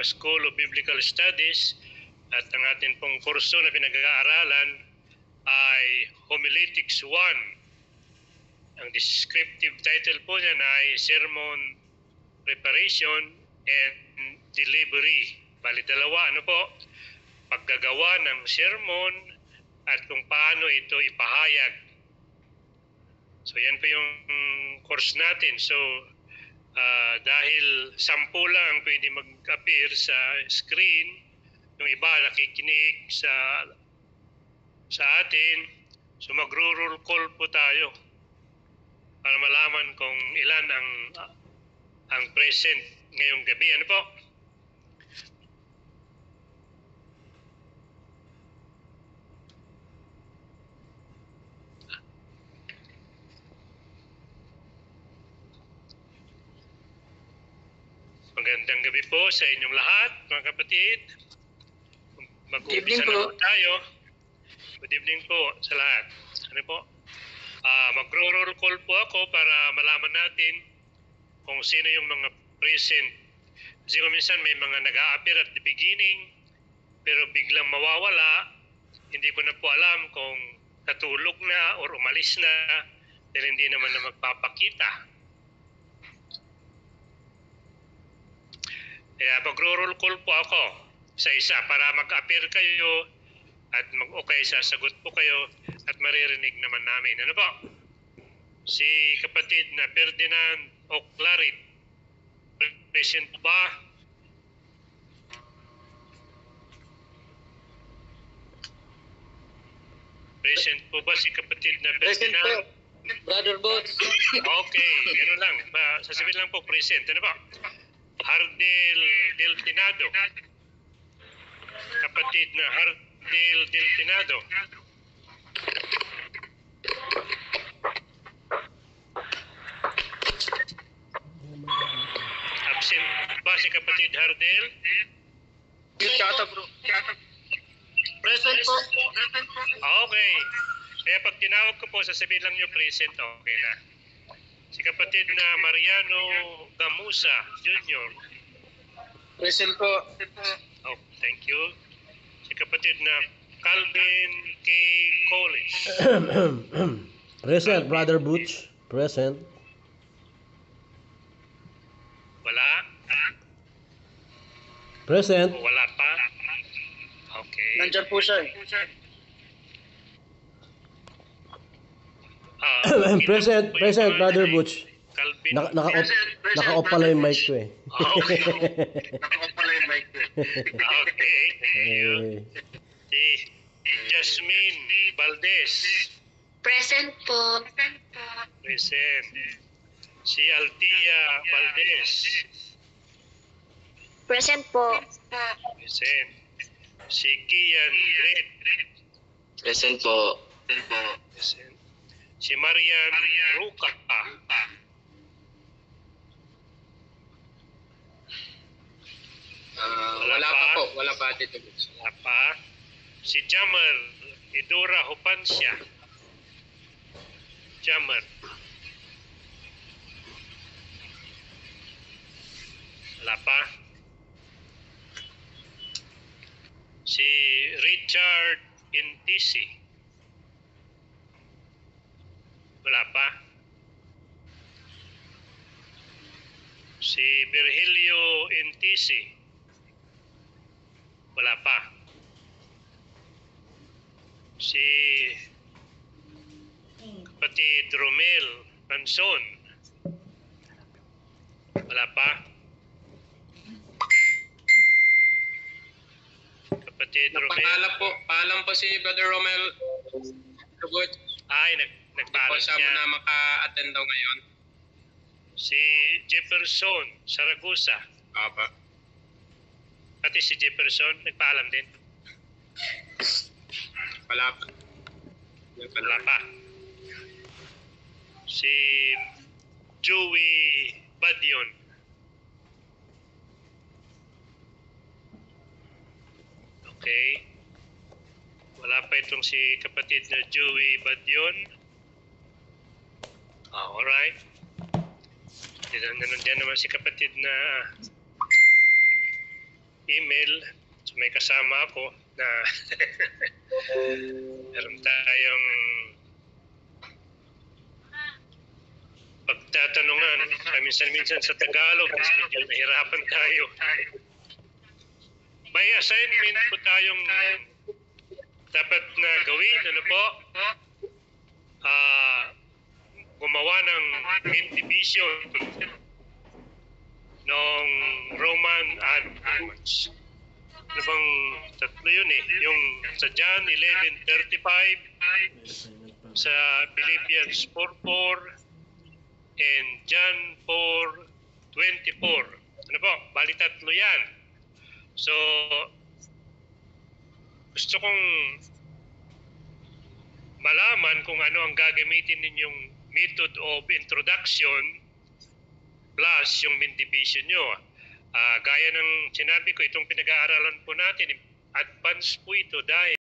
School of Biblical Studies at ang atin pong kurso na pinag-aaralan ay Homiletics 1. Ang descriptive title po niyan ay Sermon Preparation and Delivery. Bali dalawa, ano po? Paggagawa ng sermon at kung paano ito ipahayag. So yan po yung course natin. So dahil 10 lang ang pwede mag-appear sa screen, yung iba nakikinig sa atin, so magro-roll call po tayo para malaman kung ilan ang present ngayong gabi. Ano po? Magandang gabi po sa inyong lahat, mga kapatid. Mag-uumpisa na po tayo. Good evening po sa lahat. Ano po? Magro-roll call po ako para malaman natin kung sino yung mga present. Kasi kung minsan may mga nag-a-appear at the beginning, pero biglang mawawala, hindi ko na po alam kung natulog na or umalis na dahil hindi naman na magpapakita. Kaya magro-roll call po ako sa isa para mag-appear kayo at mag-okay, sasagot po kayo at maririnig naman namin. Ano po? Si kapatid na Ferdinand Oclarit, present po ba? Present po ba si kapatid na Ferdinand? Present po, Brother Bots. Okay, gano'n lang. Sasabihin lang po, present. Ano po? Hardel Del Tinado. Kapatid na Hardel Del Tinado. Absent ba si kapatid Hardel? Chata bro. Present po. Okay. Kaya pag tinawag ko po, sasabihin lang nyo present, okay na. Si kapatid na Mariano Gamusa Jr. Present po. Oh, thank you. Si kapatid na Calvin K. College. Present, Brother Butch. Present. Wala? Present. O wala pa? Okay. Nandiyan po siya eh. Present, present, Brother Butch. Calvin. Naka-off pala yung mic ko eh. Okay. Naka-off pala yung mic ko. Okay. Thank you. Si Jasmine Valdez. Present po. Present. Si Altia Valdez. Present po. Present. Si Kian Gret. Present po. Present. Si Marian Ruca. Wala pa po. Wala pa dito. Wala pa. Si Jammer Idora Hupansya. Jammer. Wala pa. Si Richard Intisi. Wala pa. Si Virgilio Intisi. Wala pa. Si kapatid Romel Manson. Wala pa. Kapatid Romel. Paalam po si Brother Romel. Good. Ay, nagpaalam Po siya siya. na maka-attend daw ngayon. Si Jefferson Saragusa. Apa. Pati si Jefferson, nagpaalam din. Wala pa. Wala pa. Si Joey Badion. Okay. Wala pa itong si kapatid na Joey Badion. Alright. Nandiyan naman si kapatid na email. So may kasama ako na meron tayong pagtatanungan. Minsan sa Tagalog, mas medyo nahirapan tayo. May assignment po tayong dapat na gawin. Ano po? Gumawa ng mid division ng Roman and Romans. Ano bang tatlo yun eh? Yung sa John 11:35, sa Philippians 4:4, and John 4:24. Ano po? Bali tatlo yan. So, gusto kong malaman kung ano ang gagamitin ninyong method of introduction plus yung main division nyo. Gaya ng sinabi ko, itong pinag-aaralan po natin, advanced po ito dahil